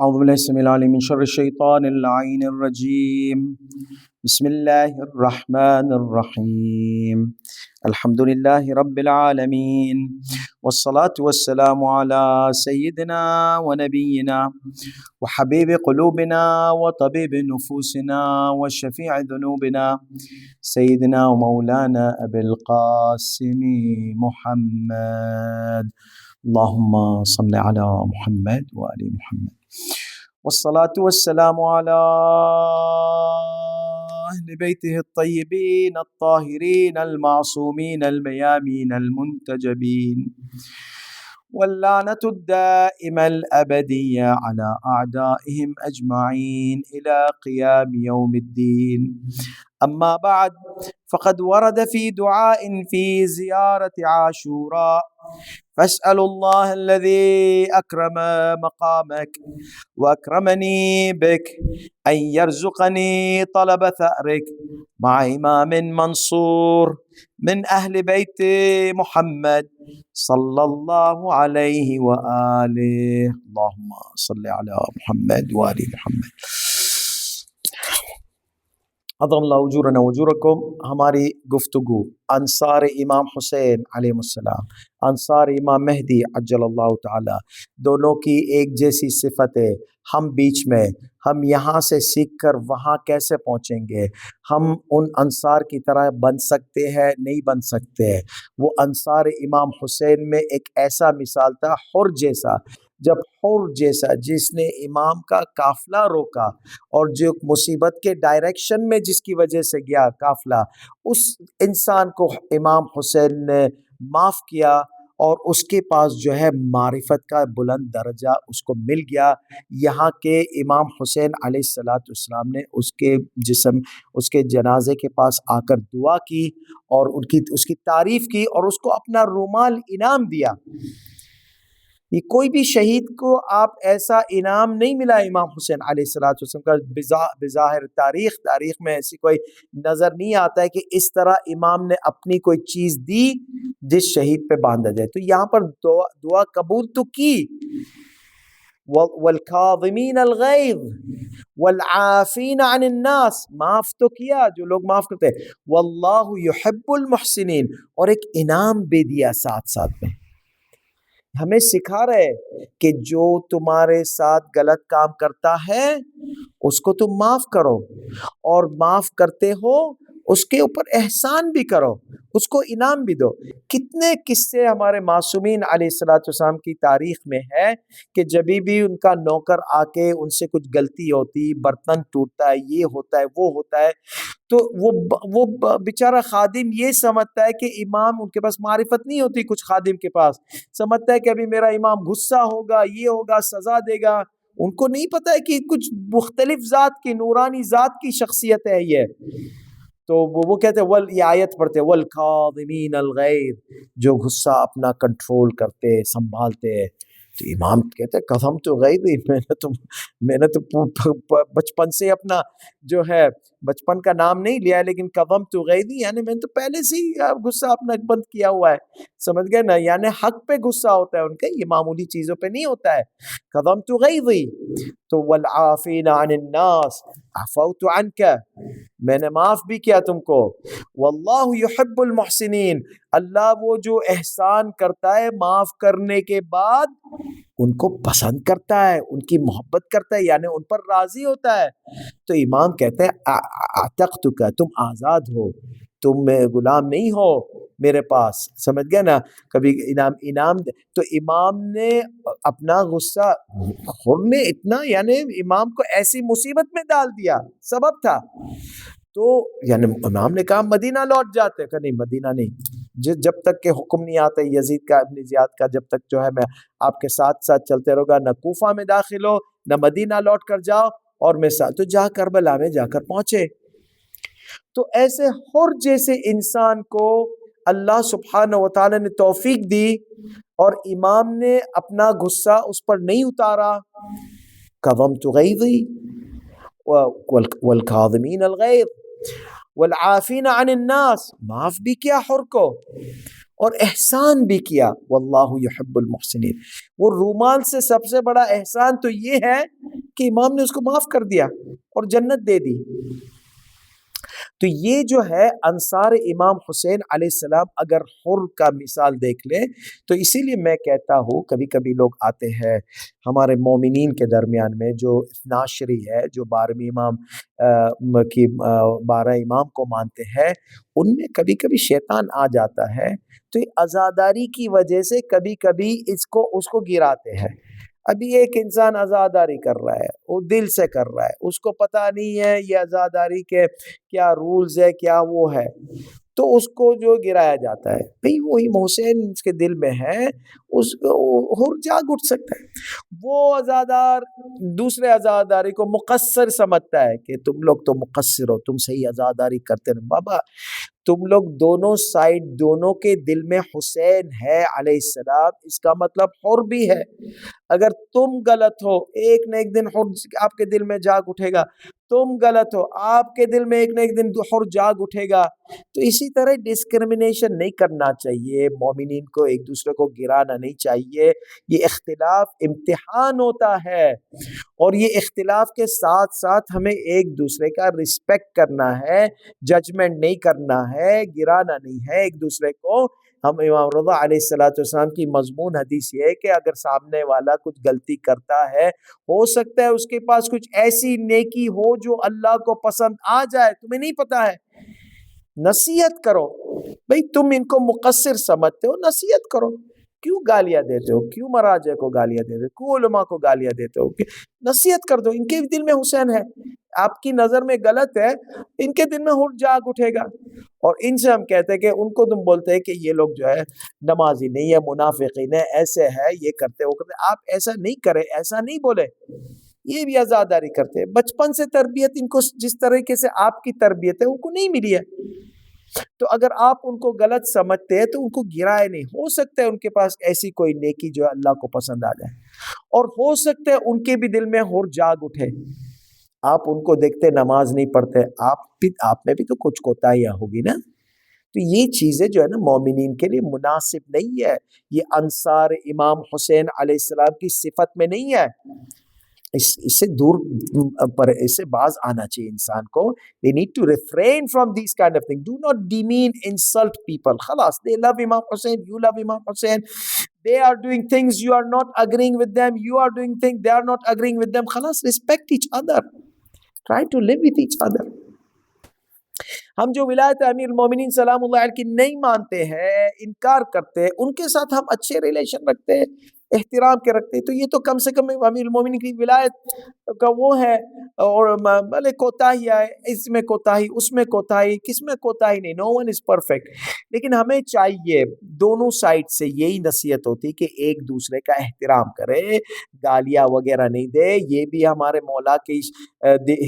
أعوذ بالله السميع العليم من شر الشيطان اللعين الرجيم. بسم الله الرحمن الرحيم. الحمد لله رب العالمين، والصلاة والسلام على سيدنا ونبينا وحبيب قلوبنا وطبيب نفوسنا وشفيع ذنوبنا سيدنا ومولانا أبي القاسم محمد. اللهم صل على محمد وآل محمد، والصلاة والسلام على أهل بيته الطيبين الطاهرين المعصومين الميامين المنتجبين، واللعنة الدائمة الأبدية على أعدائهم أجمعين إلى قيام يوم الدين. أما بعد، فقد ورد في دعاء في زيارة عاشوراء: فاسأل الله الذي أكرم مقامك وأكرمني بك أن يرزقني طلب ثأرك مع إمام منصور من أهل بيت محمد صلى الله عليه وآله. اللهم صل على محمد وآل محمد. عظم اللہ اجورنا اجورکم. ہماری گفتگو انصار امام حسین علیہ السلام، انصار امام مہدی عجل اللہ تعالی، دونوں کی ایک جیسی صفت ہے. ہم بیچ میں، ہم یہاں سے سیکھ کر وہاں کیسے پہنچیں گے؟ ہم ان انصار کی طرح بن سکتے ہیں؟ نہیں بن سکتے. وہ انصار امام حسین میں ایک ایسا مثال تھا، حر جیسا. جب حر جیسا جس نے امام کا قافلہ روکا اور جو مصیبت کے ڈائریکشن میں جس کی وجہ سے گیا قافلہ، اس انسان کو امام حسین نے معاف کیا اور اس کے پاس جو ہے معرفت کا بلند درجہ اس کو مل گیا. یہاں کے امام حسین علیہ السلام نے اس کے جسم، اس کے جنازے کے پاس آ کر دعا کی اور اس کی تعریف کی اور اس کو اپنا رومال انعام دیا. یہ کوئی بھی شہید کو آپ ایسا انعام نہیں ملا امام حسین علیہ السلام کا. بظاہر تاریخ میں ایسی کوئی نظر نہیں آتا ہے کہ اس طرح امام نے اپنی کوئی چیز دی جس شہید پہ باندھا جائے. تو یہاں پر دعا قبول تو کی، والکاظمین الغیظ والعافین عن الناس، معاف تو کیا جو لوگ معاف کرتے ہیں. واللہ یحب المحسنین، اور ایک انعام بھی دیا ساتھ ساتھ میں. ہمیں سکھا رہے کہ جو تمہارے ساتھ غلط کام کرتا ہے اس کو تم معاف کرو، اور معاف کرتے ہو اس کے اوپر احسان بھی کرو، اس کو انعام بھی دو. کتنے قصے ہمارے معصومین علیہ السلام کی تاریخ میں ہے کہ جبھی بھی ان کا نوکر آ کے ان سے کچھ غلطی ہوتی، برتن ٹوٹتا ہے، یہ ہوتا ہے، وہ ہوتا ہے، تو وہ بیچارہ خادم یہ سمجھتا ہے کہ امام، ان کے پاس معرفت نہیں ہوتی، کچھ خادم کے پاس سمجھتا ہے کہ ابھی میرا امام غصہ ہوگا، یہ ہوگا، سزا دے گا. ان کو نہیں پتہ ہے کہ کچھ مختلف ذات کی، نورانی ذات کی شخصیت ہے یہ. تو وہ کہتے ہیں یہ آیت پڑھتے ہیں والکاظمین الغیظ، جو غصہ اپنا کنٹرول کرتے، سنبھالتے. تو امام کہتے ہیں قسم تو غیظی، میں نے تو بچپن سے اپنا جو ہے بچپن کا نام نہیں لیا ہے، لیکن قدم تو غیظی یعنی میں نے تو پہلے سے ہی غصہ اپنا بند کیا ہوا ہے. سمجھ گئے نا؟ یعنی حق پہ غصہ ہوتا ہے ان کا، یہ معمولی چیزوں پہ نہیں ہوتا ہے. قدم تو غیظی. تو والعافین عن الناس، عفوت عنک، میں نے معاف بھی کیا تم کو. واللہ یحب المحسنین، اللہ وہ جو احسان کرتا ہے معاف کرنے کے بعد ان کو پسند کرتا ہے، ان کی محبت کرتا ہے، یعنی ان پر راضی ہوتا ہے. تو امام کہتے ہیں اعتقتک، تم آزاد ہو، تم غلام نہیں ہو میرے پاس. سمجھ گئے نا؟ کبھی انعام تو امام نے اپنا غصہ، خود نے اتنا، یعنی امام کو ایسی مصیبت میں ڈال دیا، سبب تھا. تو یعنی امام نے کہا مدینہ لوٹ جاتے، کہ نہیں مدینہ نہیں، جب تک کہ حکم نہیں آتا یزید کا، ابن زیاد کا، جب تک جو ہے میں آپ کے ساتھ ساتھ چلتے رہوں گا، نہ کوفہ میں داخل ہو نہ مدینہ لوٹ کر جاؤ، اور میں ساتھ. تو جا کربلا میں جا کر پہنچے. تو ایسے حر جیسے انسان کو اللہ سبحانہ و تعالی نے توفیق دی اور امام نے اپنا غصہ اس پر نہیں اتارا. کظمت غیظی والکاظمین الغیظ والعافین عن الناس، معاف بھی کیا حر کو اور احسان بھی کیا. واللہ یحب المحسنین. وہ رومال سے سب سے بڑا احسان تو یہ ہے کہ امام نے اس کو معاف کر دیا اور جنت دے دی۔ تو یہ جو ہے انصار امام حسین علیہ السلام اگر حر کا مثال دیکھ لیں تو اسی لیے میں کہتا ہوں، کبھی کبھی لوگ آتے ہیں ہمارے مومنین کے درمیان میں جو ناشری ہے، جو 12 امام کی 12 امام کو مانتے ہیں، ان میں کبھی کبھی شیطان آ جاتا ہے، تو یہ عزاداری کی وجہ سے کبھی کبھی اس کو گراتے ہیں۔ ابھی ایک انسان عزاداری کر رہا ہے، وہ دل سے کر رہا ہے، اس کو پتہ نہیں ہے یہ عزاداری کے کیا رولز ہے، کیا وہ ہے، تو اس کو جو گرایا جاتا ہے، بھئی وہی محسن اس کے دل میں ہے، اس کو حر جاگ اٹھ سکتا ہے۔ وہ عزادار دوسرے عزاداری کو مقصر سمجھتا ہے کہ تم لوگ تو مقصر ہو، تم صحیح عزاداری کرتے نہیں۔ بابا تم لوگ دونوں سائڈ، دونوں کے دل میں حسین ہے علیہ السلام، اس کا مطلب حر بھی ہے۔ اگر تم غلط ہو، ایک نہ ایک دن حر آپ کے دل میں جاگ اٹھے گا، تم غلط ہو، آپ کے دل میں ایک نہ ایک دن حر جاگ اٹھے گا۔ تو اسی طرح ڈسکرمنیشن نہیں کرنا چاہیے، مومنین کو ایک دوسرے کو گرانا نہیں چاہیے۔ یہ اختلاف امتحان ہوتا ہے، اور یہ اختلاف کے ساتھ ساتھ ہمیں ایک دوسرے کا رسپیکٹ کرنا ہے، ججمنٹ نہیں کرنا ہے، گرانا نہیں ہے ایک دوسرے کو۔ ہم امام رضا علیہ السلام کی مضمون حدیث یہ ہے کہ اگر سامنے والا کچھ غلطی کرتا ہے، ہو سکتا ہے اس کے پاس کچھ ایسی نیکی ہو جو اللہ کو پسند آ جائے، تمہیں نہیں پتا ہے، نصیحت کرو۔ بھئی تم ان کو مقصر سمجھتے ہو، نصیحت کرو۔ کیوں گالیاں دیتے ہو؟ کیوں مراجع کو گالیاں دیتے ہو؟ کیوں علماء کو گالیاں دیتے ہو؟ نصیحت کر دو، ان کے دل میں حسین ہے، آپ کی نظر میں غلط ہے، ان کے دل میں حر جاگ اٹھے گا۔ اور ان سے ہم کہتے ہیں کہ ان کو تم بولتے ہیں کہ یہ لوگ جو ہے نمازی نہیں ہے، منافقین ہے، ایسے ہے، یہ کرتے وہ کرتے۔ آپ ایسا نہیں کرے، ایسا نہیں بولے، یہ بھی عزاداری کرتے ہیں۔ بچپن سے تربیت ان کو جس طریقے سے آپ کی تربیت ہے ان کو نہیں ملی ہے، تو اگر آپ ان کو غلط سمجھتے ہیں تو ان کو گرائے نہیں۔ ہو سکتا ہے ان کے پاس ایسی کوئی نیکی جو اللہ کو پسند آ جائے، اور ہو سکتا ہے ان کے بھی دل میں حر جاگ اٹھے۔ آپ ان کو دیکھتے نماز نہیں پڑھتے، آپ میں بھی تو کچھ کوتاہیاں ہوگی نا۔ تو یہ چیزیں جو ہے نا مومنین کے لیے مناسب نہیں ہے، یہ انصار امام حسین علیہ السلام کی صفت میں نہیں ہے۔ اس سے دور پر اس سے باز آنا چاہیے انسان کو۔ They need to refrain from these kind of things. Do not demean, insult people. خلاص، they love Imam Hussein, you love Imam Hussein. They are doing things, you are not agreeing with them. You are doing things, they are not agreeing with them. خلاص، respect each other. Try to live with each other. ہم جو ولایت امیر المومنین سلام اللہ علیہ کی نہیں مانتے ہیں، انکار کرتے ہیں، ان کے ساتھ ہم اچھے ریلیشن رکھتے ہیں، احترام کے رکھتے ہیں، تو یہ تو کم سے کم امیر المومنین کی ولایت کا وہ ہے۔ اور بھلے کوتاہی آئے، اس میں کوتاہی، اس میں کوتاہی، کس میں کوتاہی نہیں، نو ون از پرفیکٹ، لیکن ہمیں چاہیے دونوں سائڈ سے یہی نصیحت ہوتی کہ ایک دوسرے کا احترام کرے، گالیاں وغیرہ نہیں دے۔ یہ بھی ہمارے مولا کی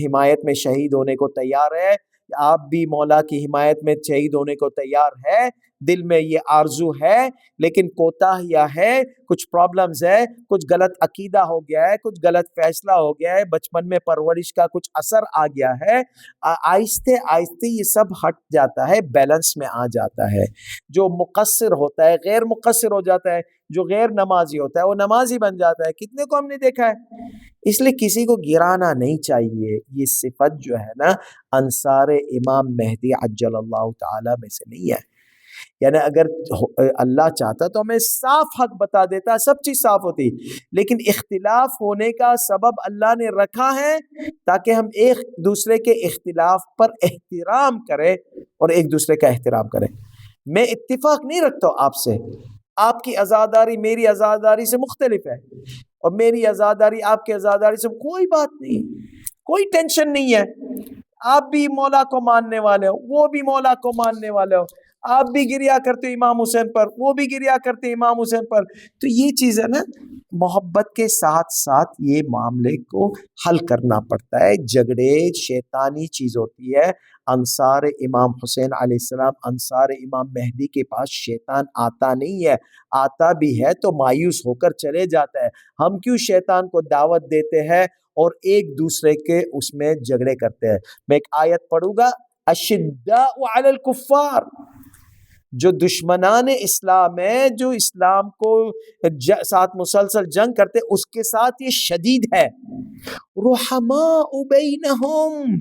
حمایت میں شہید ہونے کو تیار ہے، آپ بھی مولا کی حمایت میں شہید ہونے کو تیار ہے، دل میں یہ آرزو ہے، لیکن کوتاہیاں ہے، کچھ پرابلمز ہے، کچھ غلط عقیدہ ہو گیا ہے، کچھ غلط فیصلہ ہو گیا ہے، بچپن میں پرورش کا کچھ اثر آ گیا ہے، آہستہ آہستہ یہ سب ہٹ جاتا ہے، بیلنس میں آ جاتا ہے۔ جو مقصر ہوتا ہے غیر مقصر ہو جاتا ہے، جو غیر نمازی ہوتا ہے وہ نمازی بن جاتا ہے، کتنے کو ہم نے دیکھا ہے۔ اس لیے کسی کو گرانا نہیں چاہیے۔ یہ صفت جو ہے نا انصار امام مہدی عجل اللہ تعالی میں سے نہیں ہے۔ یعنی اگر اللہ چاہتا تو ہمیں صاف حق بتا دیتا، سب چیز صاف ہوتی، لیکن اختلاف ہونے کا سبب اللہ نے رکھا ہے تاکہ ہم ایک دوسرے کے اختلاف پر احترام کریں اور ایک دوسرے کا احترام کریں۔ میں اتفاق نہیں رکھتا ہوں آپ سے، آپ کی عزاداری میری عزاداری سے مختلف ہے، اور میری عزاداری آپ کی عزاداری سے کوئی بات نہیں، کوئی ٹینشن نہیں ہے۔ آپ بھی مولا کو ماننے والے ہو، وہ بھی مولا کو ماننے والے ہو، آپ بھی گریا کرتے امام حسین پر، وہ بھی گریا کرتے امام حسین پر۔ تو یہ چیز ہے نا، محبت کے ساتھ ساتھ یہ معاملے کو حل کرنا پڑتا ہے۔ جھگڑے شیطانی چیز ہوتی ہے۔ انصار امام حسین علیہ السلام، انصار امام مہدی کے پاس شیطان آتا نہیں ہے، آتا بھی ہے تو مایوس ہو کر چلے جاتا ہے۔ ہم کیوں شیطان کو دعوت دیتے ہیں اور ایک دوسرے کے اس میں جھگڑے کرتے ہیں؟ میں ایک آیت پڑھوں گا، اشداء علی الکفار، جو دشمنان اسلام ہے، جو اسلام کو ساتھ مسلسل جنگ کرتے، اس کے ساتھ یہ شدید ہے. رحماء بینہم،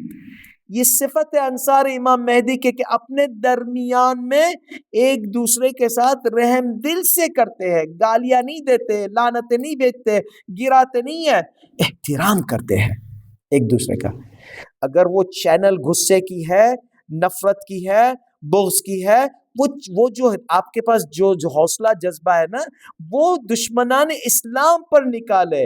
یہ صفت ہے انصار امام مہدی کے کہ اپنے درمیان میں ایک دوسرے کے ساتھ رحم دل سے کرتے ہیں، گالیاں نہیں دیتے، لعنتیں نہیں بیچتے، گراتے نہیں ہیں، احترام کرتے ہیں ایک دوسرے کا. اگر وہ چینل غصے کی ہے، نفرت کی ہے، بغض کی ہے، وہ جو آپ کے پاس جو حوصلہ جذبہ ہے نا، وہ دشمنان اسلام پر نکالے،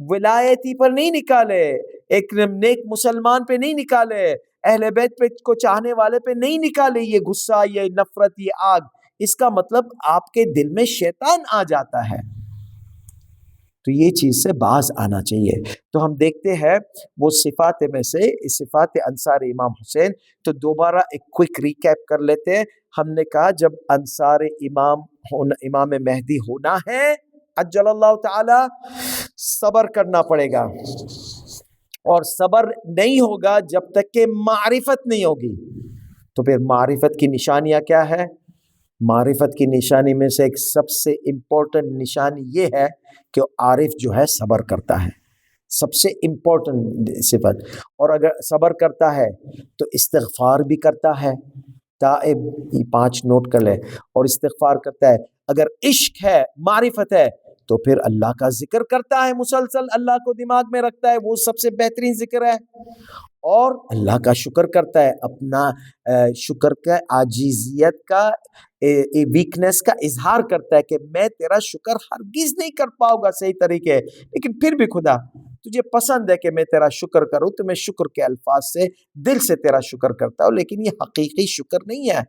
ولایتی پر نہیں نکالے، ایک نیک مسلمان پہ نہیں نکالے، اہل بیت پہ کو چاہنے والے پہ نہیں نکالے یہ غصہ، یہ نفرت، یہ آگ. اس کا مطلب آپ کے دل میں شیطان آ جاتا ہے. تو یہ چیز سے باز آنا چاہیے. تو ہم دیکھتے ہیں وہ صفات میں سے صفات انصار امام حسین. تو دوبارہ ایک کوئک ریکیپ کر لیتے ہیں. ہم نے کہا جب انصار امام مہدی ہونا ہے عجل اللہ تعالی، صبر کرنا پڑے گا، اور صبر نہیں ہوگا جب تک کہ معرفت نہیں ہوگی. تو پھر معرفت کی نشانیاں کیا ہے؟ معرفت کی نشانی میں سے ایک سب سے امپورٹنٹ نشانی یہ ہے کہ عارف جو ہے صبر کرتا ہے، سب سے امپورٹنٹ صفت. اور اگر صبر کرتا ہے تو استغفار بھی کرتا ہے. تائب، یہ 5 نوٹ کر لے، اور استغفار کرتا ہے. اگر عشق ہے، معرفت ہے، تو پھر اللہ کا ذکر کرتا ہے، مسلسل اللہ کو دماغ میں رکھتا ہے، وہ سب سے بہترین ذکر ہے. اور اللہ کا شکر کرتا ہے، اپنا شکر کا، عاجزیت کا، ویکنس کا اظہار کرتا ہے کہ میں تیرا شکر ہرگز نہیں کر پاؤں گا صحیح طریقے، لیکن پھر بھی خدا تجھے پسند ہے کہ میں تیرا شکر کروں، تو میں شکر کے الفاظ سے دل سے تیرا شکر کرتا ہوں، لیکن یہ حقیقی شکر نہیں ہے.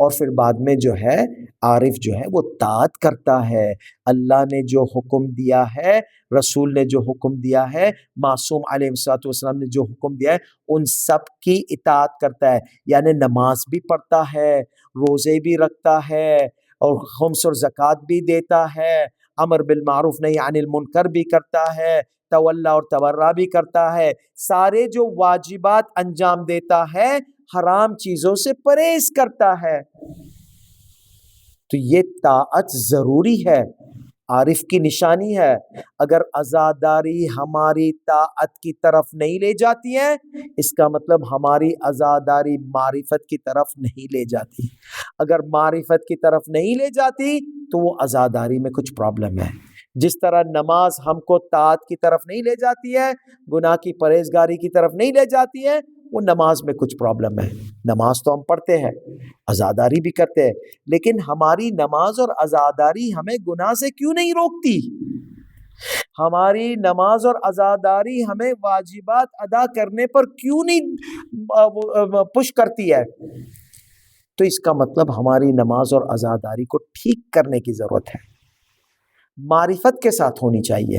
اور پھر بعد میں جو ہے عارف جو ہے وہ طاعت کرتا ہے. اللہ نے جو حکم دیا ہے، رسول نے جو حکم دیا ہے، معصوم علیہ الصلوۃ والسلام نے جو حکم دیا ہے، ان سب کی اطاعت کرتا ہے. یعنی نماز بھی پڑھتا ہے، روزے بھی رکھتا ہے، اور خمس اور زکوٰۃ بھی دیتا ہے، امر بالمعروف نہی عن المنکر بھی کرتا ہے، تولا اور تورا بھی کرتا ہے، سارے جو واجبات انجام دیتا ہے، حرام چیزوں سے پرہیز کرتا ہے. تو یہ طاعت ضروری ہے، عارف کی نشانی ہے. اگر عزاداری ہماری طاعت کی طرف نہیں لے جاتی ہے، اس کا مطلب ہماری عزاداری معرفت کی طرف نہیں لے جاتی. اگر معرفت کی طرف نہیں لے جاتی تو وہ عزاداری میں کچھ پرابلم ہے. جس طرح نماز ہم کو طاعت کی طرف نہیں لے جاتی ہے، گناہ کی پرہیزگاری کی طرف نہیں لے جاتی ہے، وہ نماز میں کچھ پرابلم ہے. نماز تو ہم پڑھتے ہیں، عزاداری بھی کرتے ہیں، لیکن ہماری نماز اور عزاداری ہمیں گناہ سے کیوں نہیں روکتی؟ ہماری نماز اور عزاداری ہمیں واجبات ادا کرنے پر کیوں نہیں پش کرتی ہے؟ تو اس کا مطلب ہماری نماز اور عزاداری کو ٹھیک کرنے کی ضرورت ہے، معرفت کے ساتھ ہونی چاہیے.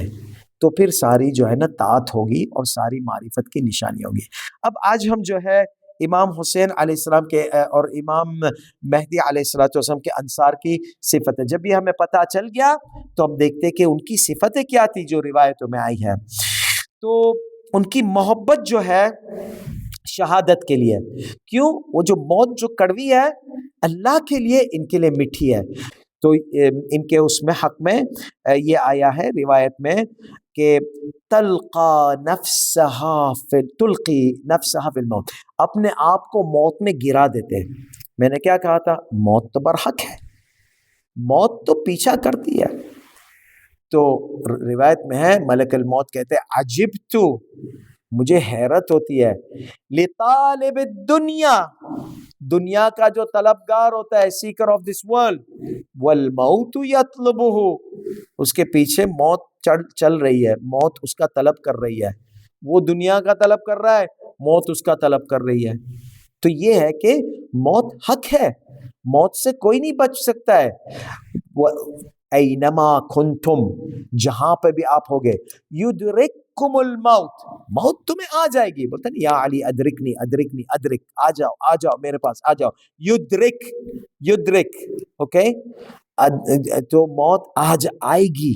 تو پھر ساری جو ہے نا طاعت ہوگی اور ساری معرفت کی نشانی ہوگی. اب آج ہم جو ہے امام حسین علیہ السلام کے اور امام مہدی علیہ السلام کے انصار کی صفت ہے. جب یہ ہمیں پتہ چل گیا تو ہم دیکھتے کہ ان کی صفتیں کیا تھی جو روایتوں میں آئی ہیں. تو ان کی محبت جو ہے شہادت کے لیے، کیوں؟ وہ جو موت جو کڑوی ہے اللہ کے لیے، ان کے لیے میٹھی ہے. تو ان کے اس میں حق میں یہ آیا ہے روایت میں کہ تلقی نفسها فی الموت، اپنے آپ کو موت میں گرا دیتے. میں نے کیا کہا تھا؟ موت تو برحق ہے، موت تو پیچھا کرتی ہے. تو روایت میں ہے ملک الموت کہتے ہیں عجبت، مجھے حیرت ہوتی ہے، لطالب الدنیا، دنیا کا جو طلبگار ہوتا ہے، سیکر آف دس ورلڈ، والموت یطلبہ، اس کے پیچھے موت چل رہی ہے، موت اس کا طلب کر رہی ہے. وہ دنیا کا طلب کر رہا ہے، موت اس کا طلب کر رہی ہے. تو یہ ہے کہ موت حق ہے، موت سے کوئی نہیں بچ سکتا ہے. اینما کنتم، جہاں پہ بھی آپ ہوگے، یدرککم الموت، موت تمہیں آ جائے گی. بولتا ہے یا علی ادرکنی ادرکنی ادرک، آ جاؤ آ جاؤ میرے پاس آ جاؤ. یدرک اوکے. تو موت آج آئے گی.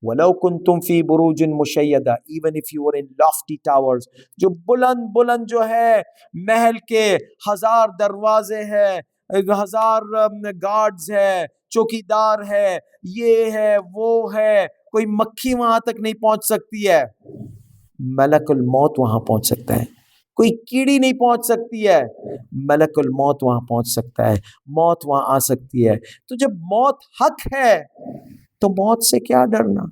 وَلَوْ كُنْتُمْ فِي بُرُوجٍ مُشَيَّدَةٍ, even if you were in lofty towers, جو بلند جو ہے محل کے 1000 دروازے ہیں, 1000 گارڈز ہے، چوکیدار ہے، یہ ہے وہ ہے، کوئی مکھی وہاں تک نہیں پہنچ سکتی ہے، ملک الموت وہاں پہنچ سکتا ہے، کوئی کیڑی نہیں پہنچ سکتی ہے، ملک الموت وہاں پہنچ سکتا ہے، موت وہاں آ سکتی ہے۔ تو جب موت حق ہے تو موت سے کیا ڈرنا؟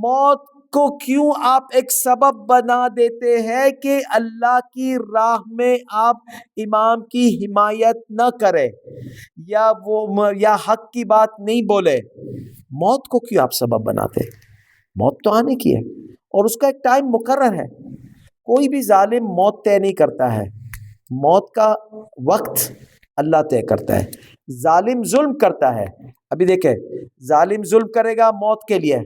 موت کو کیوں آپ ایک سبب بنا دیتے ہیں کہ اللہ کی راہ میں آپ امام کی حمایت نہ کرے یا حق کی بات نہیں بولے؟ موت کو کیوں آپ سبب بناتے؟ موت تو آنے کی ہے اور اس کا ایک ٹائم مقرر ہے، کوئی بھی ظالم موت طے نہیں کرتا ہے، موت کا وقت اللہ طے کرتا ہے۔ ظالم ظلم کرتا ہے، ابھی دیکھیں ظالم ظلم کرے گا موت کے لیے،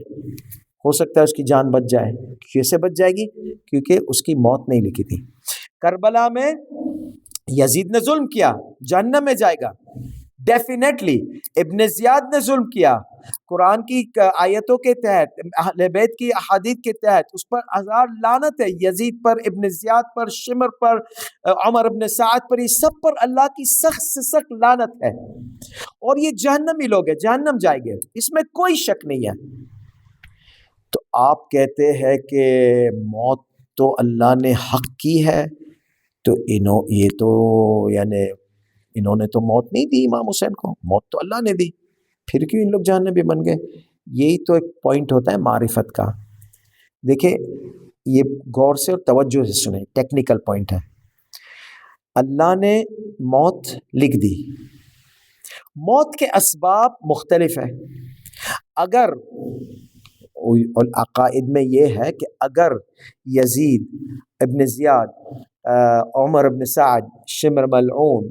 ہو سکتا ہے اس کی جان بچ جائے، کیسے بچ جائے گی؟ کیونکہ اس کی موت نہیں لکھی تھی۔ کربلا میں یزید نے ظلم کیا، جہنم میں جائے گا ڈیفینیٹلی۔ ابن زیاد نے ظلم کیا، قرآن کی آیتوں کے تحت، اہل بیت کی احادیث کے تحت اس پر ہزار لعنت ہے، یزید پر، ابن زیاد پر، شمر پر، عمر ابن سعد پر، یہ سب پر اللہ کی سخت سے سخت لعنت ہے، اور یہ جہنمی لوگ ہیں، جہنم جائیں گے، اس میں کوئی شک نہیں ہے۔ تو آپ کہتے ہیں کہ موت تو اللہ نے حق کی ہے، تو انہوں نے تو موت نہیں دی امام حسین کو، موت تو اللہ نے دی، پھر کیوں ان لوگ جہنمی بن گئے؟ یہی تو ایک پوائنٹ ہوتا ہے معرفت کا۔ دیکھیں یہ غور سے اور توجہ سے سنیں، ٹیکنیکل پوائنٹ ہے۔ اللہ نے موت لکھ دی، موت کے اسباب مختلف ہیں۔ اگر عقائد میں یہ ہے کہ اگر یزید، ابن زیاد، عمر ابن سعد، شمر ملعون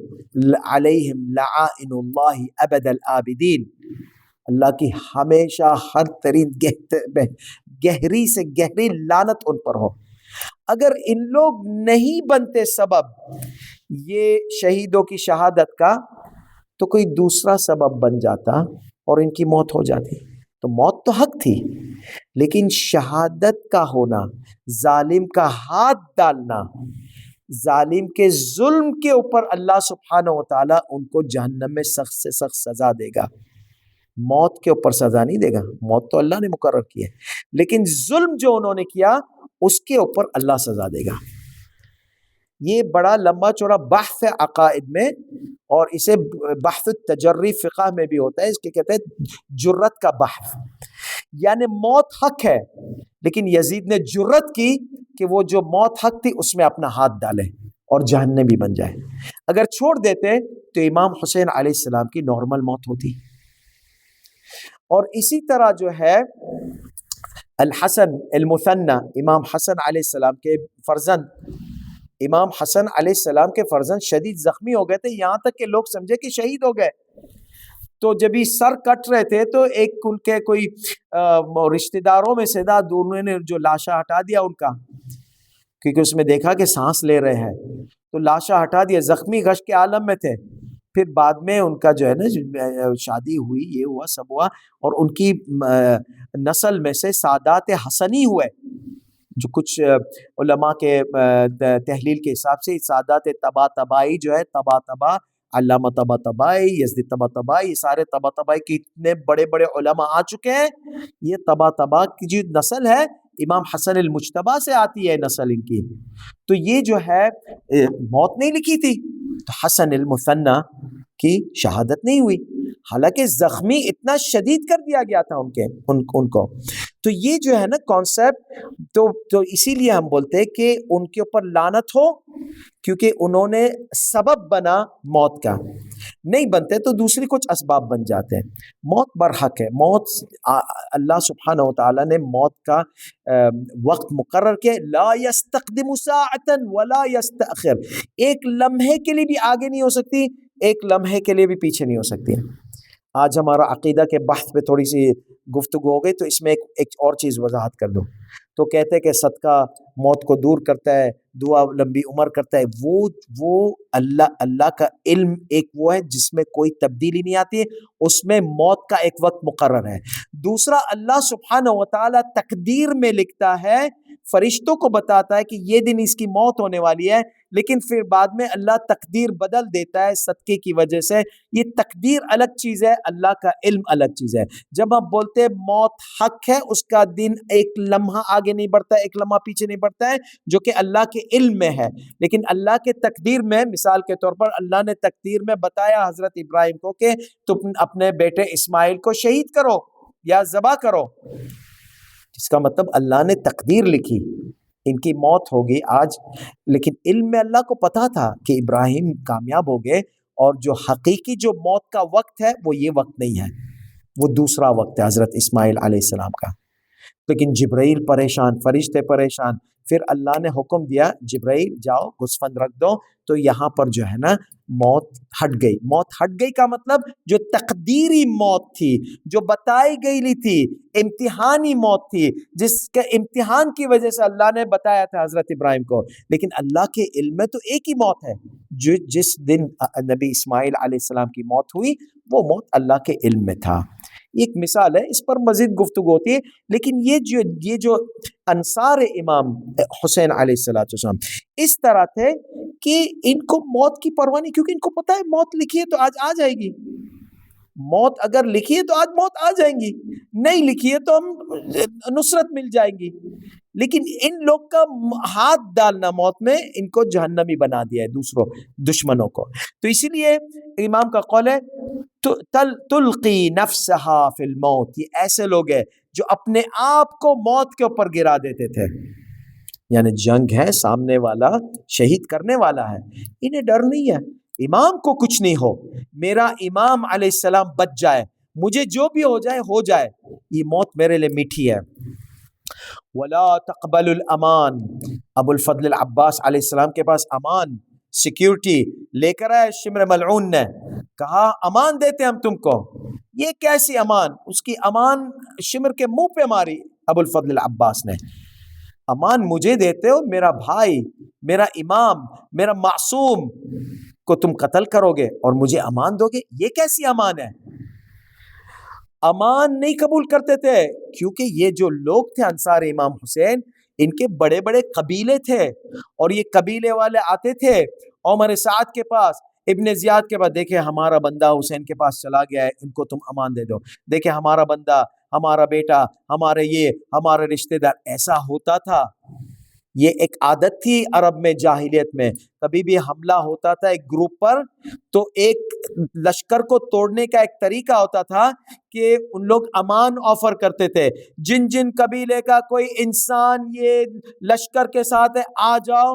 علیہم لعائن اللہ ابد العابدین، اللہ کی ہمیشہ ہر ترین گہری سے گہری لعنت ان پر ہو، اگر ان لوگ نہیں بنتے سبب یہ شہیدوں کی شہادت کا، تو کوئی دوسرا سبب بن جاتا اور ان کی موت ہو جاتی۔ تو موت تو حق تھی، لیکن شہادت کا ہونا، ظالم کا ہاتھ ڈالنا، ظالم کے ظلم کے اوپر اللہ سبحانہ و تعالیٰ ان کو جہنم میں سخت سے سخت سزا دے گا، موت کے اوپر سزا نہیں دے گا۔ موت تو اللہ نے مقرر کی ہے، لیکن ظلم جو انہوں نے کیا اس کے اوپر اللہ سزا دے گا۔ یہ بڑا لمبا چوڑا بحث ہے عقائد میں، اور اسے بحث التجری فقہ میں بھی ہوتا ہے، اس کے کہتے ہیں جرت کا بحث، یعنی موت حق ہے لیکن یزید نے جرت کی کہ وہ جو موت حق تھی اس میں اپنا ہاتھ ڈالے اور جہنمی بن جائے۔ اگر چھوڑ دیتے تو امام حسین علیہ السلام کی نارمل موت ہوتی۔ اور اسی طرح جو ہے الحسن المثنى، امام حسن علیہ السلام کے فرزند، امام حسن علیہ السلام کے فرزند شدید زخمی ہو گئے تھے، یہاں تک کہ لوگ سمجھے کہ شہید ہو گئے۔ تو جب یہ سر کٹ رہے تھے تو ایک ان کے کوئی رشتہ داروں میں سے انہوں نے جو لاشا ہٹا دیا ان کا، کیونکہ اس میں دیکھا کہ سانس لے رہے ہیں، تو لاشا ہٹا دیا، زخمی غش کے عالم میں تھے۔ پھر بعد میں ان کا جو ہے نا شادی ہوئی، یہ ہوا سب ہوا، اور ان کی نسل میں سے سادات حسنی ہوئے، جو کچھ علماء کے تحلیل کے حساب سے سادات طباطبائی جو ہے، طباطبا، علامہ طباطبائی، یزدی طباطبائی، یہ سارے طباطبائی کے اتنے بڑے بڑے علماء آ چکے ہیں۔ یہ طباطبا کی جو نسل ہے امام حسن المجتبی سے آتی ہے نسل ان کی، تو یہ جو ہے موت نہیں لکھی تھی، تو حسن المثنى کی شہادت نہیں ہوئی، حالانکہ زخمی اتنا شدید کر دیا گیا تھا ان کو۔ تو یہ جو ہے نا کانسیپٹ، تو اسی لیے ہم بولتے ہیں کہ ان کے اوپر لعنت ہو، کیونکہ انہوں نے سبب بنا موت کا، نہیں بنتے تو دوسری کچھ اسباب بن جاتے ہیں۔ موت برحق ہے، موت اللہ سبحانہ و تعالیٰ نے موت کا وقت مقرر کیا، لا یستقدم ساعتا ولا یستأخر، ایک لمحے کے لیے بھی آگے نہیں ہو سکتی، ایک لمحے کے لیے بھی پیچھے نہیں ہو سکتی۔ آج ہمارا عقیدہ کے بحث پہ تھوڑی سی گفتگو ہو گئی، تو اس میں ایک اور چیز وضاحت کر دوں۔ تو کہتے ہیں کہ صدقہ موت کو دور کرتا ہے، دعا لمبی عمر کرتا ہے، وہ اللہ کا علم ایک وہ ہے جس میں کوئی تبدیلی نہیں آتی ہے، اس میں موت کا ایک وقت مقرر ہے۔ دوسرا، اللہ سبحانہ و تعالی تقدیر میں لکھتا ہے فرشتوں کو بتاتا ہے کہ یہ دن اس کی موت ہونے والی ہے، لیکن پھر بعد میں اللہ تقدیر بدل دیتا ہے صدقے کی وجہ سے۔ یہ تقدیر الگ چیز ہے، اللہ کا علم الگ چیز ہے۔ جب ہم بولتے ہیں موت حق ہے، اس کا دن ایک لمحہ آگے نہیں بڑھتا ہے، ایک لمحہ پیچھے نہیں بڑھتا ہے، جو کہ اللہ کے علم میں ہے۔ لیکن اللہ کے تقدیر میں، مثال کے طور پر اللہ نے تقدیر میں بتایا حضرت ابراہیم کو کہ تم اپنے بیٹے اسماعیل کو شہید کرو یا ذبح کرو، اس کا مطلب اللہ نے تقدیر لکھی ان کی موت ہوگی آج، لیکن علم میں اللہ کو پتا تھا کہ ابراہیم کامیاب ہو گئے، اور جو حقیقی جو موت کا وقت ہے وہ یہ وقت نہیں ہے، وہ دوسرا وقت ہے حضرت اسماعیل علیہ السلام کا۔ لیکن جبرائیل پریشان، فرشتے پریشان، پھر اللہ نے حکم دیا جبرائیل جاؤ گوسفند رکھ دو، تو یہاں پر جو ہے نا موت ہٹ گئی۔ موت ہٹ گئی کا مطلب جو تقدیری موت تھی، جو بتائی گئی تھی، امتحانی موت تھی، جس کے امتحان کی وجہ سے اللہ نے بتایا تھا حضرت ابراہیم کو، لیکن اللہ کے علم میں تو ایک ہی موت ہے۔ جو جس دن نبی اسماعیل علیہ السلام کی موت ہوئی، وہ موت اللہ کے علم میں تھا۔ ایک مثال ہے، اس پر مزید گفتگو ہوتی ہے، لیکن یہ جو انصار امام حسین علیہ السلام اس طرح تھے کہ ان کو موت کی پرواہ نہیں، کیونکہ ان کو پتہ ہے موت لکھی ہے تو آج آ جائے گی، موت اگر لکھی ہے تو آج موت آ جائیں گی، نہیں لکھی ہے تو ہم نصرت مل جائیں گی۔ لیکن ان لوگ کا ہاتھ ڈالنا موت میں ان کو جہنمی بنا دیا ہے، دوسروں دشمنوں کو۔ تو اسی لیے امام کا قول ہے تلقی نفسها فی الموت، یہ ایسے لوگ ہیں جو اپنے آپ کو موت کے اوپر گرا دیتے تھے، یعنی جنگ ہے، سامنے والا شہید کرنے والا ہے، انہیں ڈر نہیں ہے امام کو کچھ نہیں ہو، میرا امام علیہ السلام بچ جائے، مجھے جو بھی ہو جائے، یہ موت میرے لیے میٹھی ہے۔ ولا تقبل الامان، ابو الفضل العباس علیہ السلام کے پاس امان، سیکیورٹی لے کر آئے شمر ملعون نے، کہا امان دیتے ہم تم کو۔ یہ کیسی امان؟ اس کی امان شمر کے منہ پہ ماری ابو الفضل العباس نے۔ امان مجھے دیتے ہو، میرا بھائی، میرا امام، میرا معصوم کو تم قتل کرو گے اور مجھے امان دو گے؟ یہ کیسی امان ہے؟ امان نہیں قبول کرتے تھے، کیونکہ یہ جو لوگ تھے انصار امام حسین، ان کے بڑے بڑے قبیلے تھے، اور یہ قبیلے والے آتے تھے عمر سعد کے پاس، ابن زیاد کے پاس، دیکھیں ہمارا بندہ حسین کے پاس چلا گیا ہے، ان کو تم امان دے دو، دیکھیں ہمارا بندہ، ہمارا بیٹا، ہمارے رشتہ دار۔ ایسا ہوتا تھا، یہ ایک عادت تھی عرب میں جاہلیت میں، کبھی بھی حملہ ہوتا تھا ایک گروپ پر تو ایک لشکر کو توڑنے کا ایک طریقہ ہوتا تھا کہ ان لوگ امان آفر کرتے تھے، جن قبیلے کا کوئی انسان یہ لشکر کے ساتھ ہے آ جاؤ،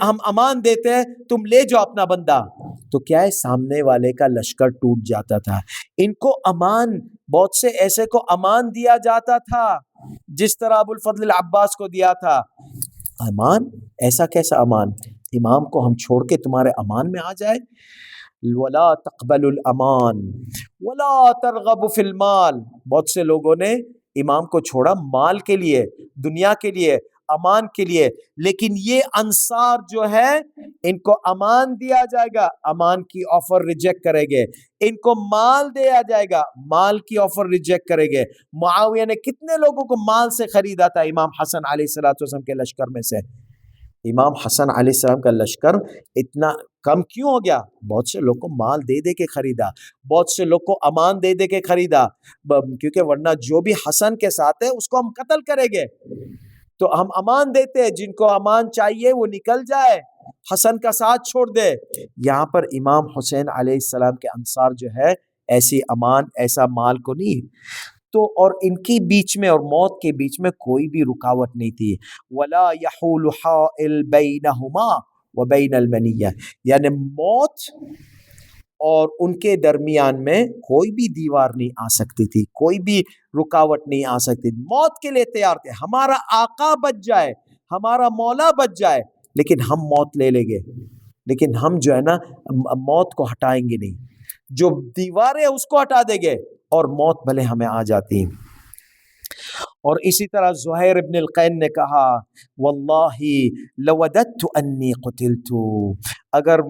ہم امان دیتے ہیں، تم لے جاؤ اپنا بندہ۔ تو کیا ہے، سامنے والے کا لشکر ٹوٹ جاتا تھا۔ ان کو امان، بہت سے ایسے کو امان دیا جاتا تھا جس طرح ابو الفضل العباس کو دیا تھا۔ امان؟ ایسا کیسا امان؟ امام کو ہم چھوڑ کے تمہارے امان میں آ جائے؟ ولا تقبل الامان ولا ترغب فی المال، بہت سے لوگوں نے امام کو چھوڑا مال کے لیے، دنیا کے لیے، امان کے لیے، لیکن یہ انصار جو ہے ان کو امان دیا جائے گا، امان کی آفر ریجیکٹ کرے گے، ان کو مال دیا جائے گا، مال کی آفر ریجیکٹ کرے گے۔ معاویہ نے کتنے لوگوں کو مال سے خریدا تھا امام حسن علیہ السلام کے لشکر میں سے؟ امام حسن علیہ السلام کا لشکر اتنا کم کیوں ہو گیا؟ بہت سے لوگ کو مال دے دے کے خریدا، بہت سے لوگ کو امان دے دے کے خریدا، کیونکہ ورنہ جو بھی حسن کے ساتھ ہے اس کو ہم قتل کریں گے، تو ہم امان دیتے ہیں، جن کو امان چاہیے وہ نکل جائے، حسن کا ساتھ چھوڑ دے۔ یہاں پر امام حسین علیہ السلام کے انصار جو ہے ایسی امان، ایسا مال کو نہیں، تو اور ان کی بیچ میں اور موت کے بیچ میں کوئی بھی رکاوٹ نہیں تھی۔ ولا يحول حائل بینہما وبین المنیہ، یعنی موت اور ان کے درمیان میں کوئی بھی دیوار نہیں آ سکتی تھی، کوئی بھی رکاوٹ نہیں آ سکتی تھی۔ موت کے لیے تیار تھے، ہمارا آقا بچ جائے، ہمارا مولا بچ جائے، لیکن ہم موت لے لیں گے، لیکن ہم جو ہے نا موت کو ہٹائیں گے نہیں، جو دیوار ہے اس کو ہٹا دیں گے، اور موت بھلے ہمیں آ جاتی۔ اور اسی طرح زہیر ابن القین نے کہا واللہ لوددت انی قتلت، اگر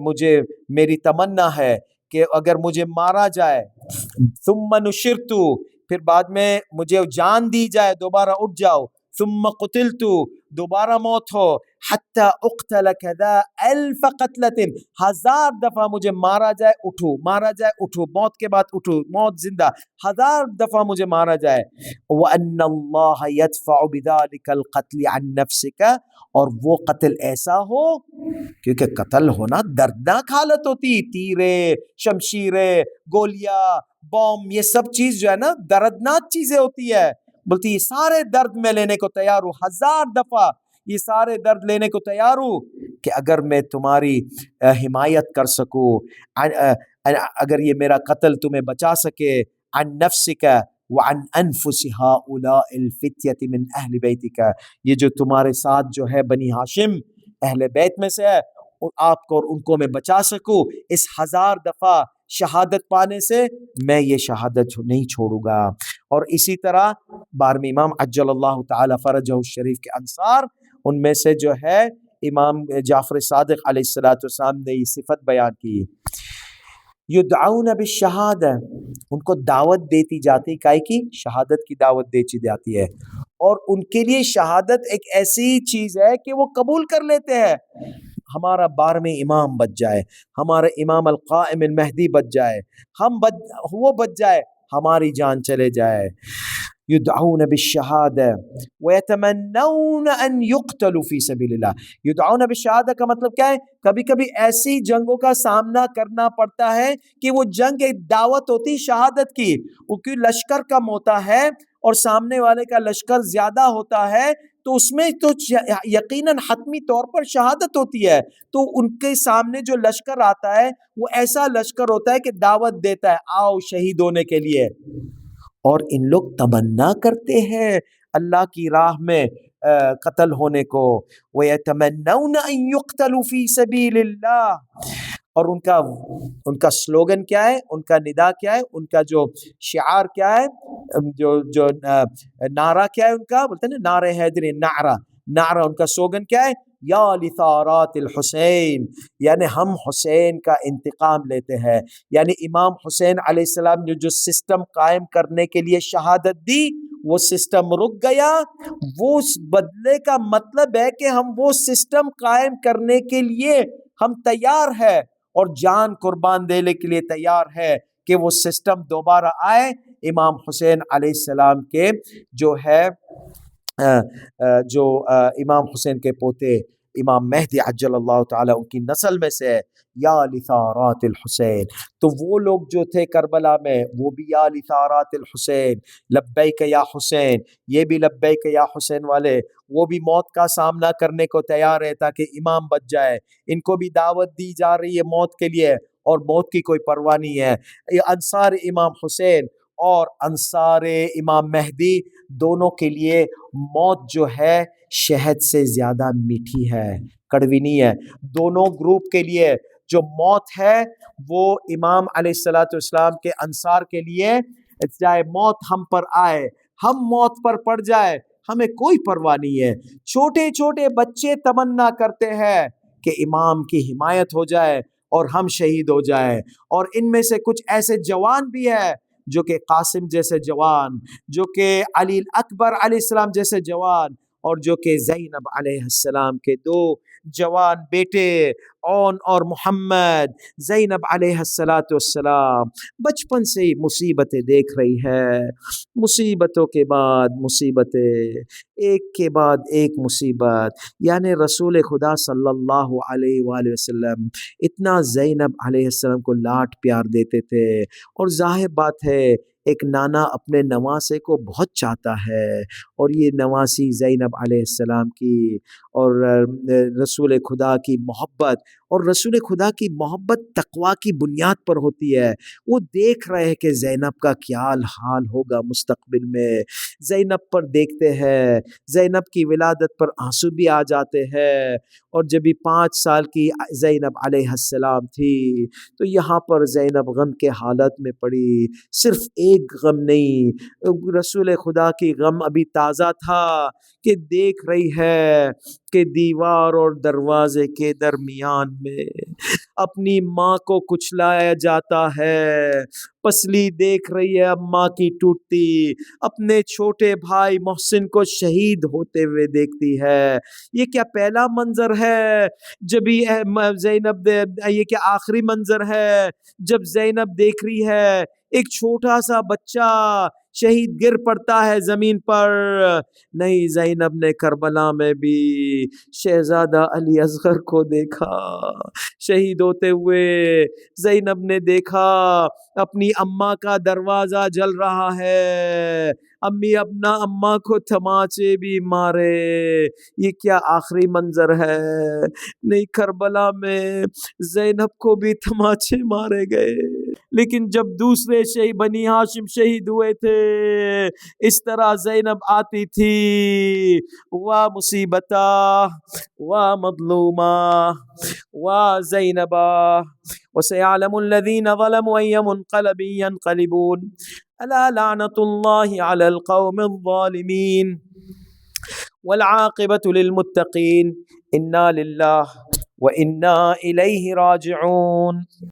میری تمنا ہے کہ اگر مجھے مارا جائے، ثم نشرت، پھر بعد میں مجھے جان دی جائے، دوبارہ اٹھ جاؤ، ثم قتلت، دوبارہ موت ہو، حتی اقتل کذا 1000 قتلۃ، 1000 دفعہ مجھے مارا جائے اٹھو، مارا جائے اٹھو، موت کے بعد اٹھو، موت زندہ، 1000 دفعہ مجھے مارا جائے۔ وَأَنَّ اللَّهَ يَدْفَعُ بِذَلِكَ الْقَتْلِ عَنْ نَفْسِكَ، اور وہ قتل ایسا ہو، کیونکہ قتل ہونا دردناک حالت ہوتی، تیرے، شمشیریں، گولیاں، بوم، یہ سب چیز جو ہے نا دردناک چیزیں ہوتی ہے، بولتی یہ سارے درد میں لینے کو تیار ہوں، 1000 دفعہ یہ سارے درد لینے کو تیار ہوں کہ اگر میں تمہاری حمایت کر سکوں، اگر یہ میرا قتل تمہیں بچا سکے، عن نفسک وعن انفس هؤلاء الفتية من اہل بیتک، یہ جو تمہارے ساتھ جو ہے بنی ہاشم اہل بیت میں سے ہے، آپ کو اور ان کو میں بچا سکوں، اس 1000 دفعہ شہادت پانے سے میں یہ شہادت نہیں چھوڑوں گا۔ اور اسی طرح 12ویں امام عجل اللہ تعالی فرجہ الشریف کے انصار، ان میں سے جو ہے امام جعفر صادق علیہ السلام نے یہ صفت بیان کی، یدعون بالشہادہ، ان کو دعوت دیتی جاتی، کائے کی؟ شہادت کی دعوت دیتی جاتی ہے، اور ان کے لیے شہادت ایک ایسی چیز ہے کہ وہ قبول کر لیتے ہیں، ہمارا 12ویں امام بچ جائے، ہمارا امام القائم المہدی بچ جائے، وہ بچ جائے، ہماری جان چلے جائے۔ یدعون بالشہادہ ویتمنون ان یقتلوا فی سبیل اللہ، یدعون بالشہادہ کا مطلب کیا ہے؟ کبھی کبھی ایسی جنگوں کا سامنا کرنا پڑتا ہے کہ وہ جنگ ایک دعوت ہوتی شہادت کی، کیونکہ لشکر کم ہوتا ہے اور سامنے والے کا لشکر زیادہ ہوتا ہے، تو اس میں تو یقیناً حتمی طور پر شہادت ہوتی ہے، تو ان کے سامنے جو لشکر آتا ہے وہ ایسا لشکر ہوتا ہے کہ دعوت دیتا ہے آؤ شہید ہونے کے لیے، اور ان لوگ تمنا کرتے ہیں اللہ کی راہ میں قتل ہونے کو، وَيَتَمَنَّوْنَ أَن يُقْتَلُوا فِي سَبِيلِ اللَّهِ، اور ان کا سلوگن کیا ہے، ان کا ندا کیا ہے، ان کا جو شعار کیا ہے، جو نعرہ کیا ہے ان کا، بولتے ہیں نا نعرہ حیدری، نعرہ ان کا سلوگن کیا ہے، یا لثارات الحسین، یعنی ہم حسین کا انتقام لیتے ہیں، یعنی امام حسین علیہ السلام نے جو سسٹم قائم کرنے کے لیے شہادت دی، وہ سسٹم رک گیا، وہ اس بدلے کا مطلب ہے کہ ہم وہ سسٹم قائم کرنے کے لیے ہم تیار ہے اور جان قربان دینے کے لیے تیار ہے کہ وہ سسٹم دوبارہ آئے، امام حسین علیہ السلام کے جو ہے جو امام حسین کے پوتے امام مہدی عجل اللہ تعالی ان کی نسل میں سے ہے، یا لثارات الحسین، تو وہ لوگ جو تھے کربلا میں وہ بھی یا لثارات الحسین، لبیک یا حسین، یہ بھی لبیک یا حسین والے، وہ بھی موت کا سامنا کرنے کو تیار ہے تاکہ امام بچ جائے، ان کو بھی دعوت دی جا رہی ہے موت کے لیے، اور موت کی کوئی پرواہ نہیں ہے۔ یہ انصار امام حسین اور انصار امام مہدی دونوں کے لیے موت جو ہے شہد سے زیادہ میٹھی ہے، کڑوی نہیں ہے، دونوں گروپ کے لیے جو موت ہے وہ امام علیہ السلام کے انصار کے لیے، چاہے موت ہم پر آئے، ہم موت پر پڑ جائے، ہمیں کوئی پرواہ نہیں ہے، چھوٹے چھوٹے بچے تمنا کرتے ہیں کہ امام کی حمایت ہو جائے اور ہم شہید ہو جائے، اور ان میں سے کچھ ایسے جوان بھی ہیں جو کہ قاسم جیسے جوان، جو کہ علی اکبر علیہ السلام جیسے جوان، اور جو کہ زینب علیہ السلام کے 2 جوان بیٹے اون اور محمد، زینب علیہ السلام بچپن سے ہی مصیبتیں دیکھ رہی ہے، مصیبتوں کے بعد مصیبتیں، ایک کے بعد ایک مصیبت، یعنی رسول خدا صلی اللہ علیہ وآلہ وسلم اتنا زینب علیہ السلام کو لاڈ پیار دیتے تھے، اور ظاہر بات ہے ایک نانا اپنے نواسے کو بہت چاہتا ہے، اور یہ نواسی زینب علیہ السلام کی اور رسول خدا کی محبت، اور رسول خدا کی محبت تقوی کی بنیاد پر ہوتی ہے، وہ دیکھ رہے ہیں کہ زینب کا کیا حال ہوگا مستقبل میں، زینب پر دیکھتے ہیں، زینب کی ولادت پر آنسو بھی آ جاتے ہیں، اور جب بھی 5 سال کی زینب علیہ السلام تھی تو یہاں پر زینب غم کے حالت میں پڑی، صرف ایک غم نہیں، رسول خدا کی غم ابھی تازہ تھا کہ دیکھ رہی ہے کہ دیوار اور دروازے کے درمیان میں اپنی ماں کو کچلایا جاتا ہے، پسلی دیکھ رہی ہے اماں کی ٹوٹتی، اپنے چھوٹے بھائی محسن کو شہید ہوتے ہوئے دیکھتی ہے۔ یہ کیا پہلا منظر ہے جب زینب، یہ کیا آخری منظر ہے جب زینب دیکھ رہی ہے ایک چھوٹا سا بچہ شہید گر پڑتا ہے زمین پر؟ نہیں، زینب نے کربلا میں بھی شہزادہ علی اصغر کو دیکھا شہید ہوتے ہوئے۔ زینب نے دیکھا اپنی اماں کا دروازہ جل رہا ہے، امی اپنا اماں کو تماچے بھی مارے۔ یہ کیا آخری منظر ہے؟ نہیں، کربلا میں زینب کو بھی تماچے مارے گئے، لیکن جب دوسرے بنی ہاشم شہید ہوئے تھے اس طرح زینب آتی تھی، وا مصیبتا وا مظلومہ وا زینبا وسيعلم الذين ظلموا أي منقلب ينقلبون ألا لعنة الله على القوم الظالمين والعاقبة للمتقين إنا لله وإنا إليه راجعون۔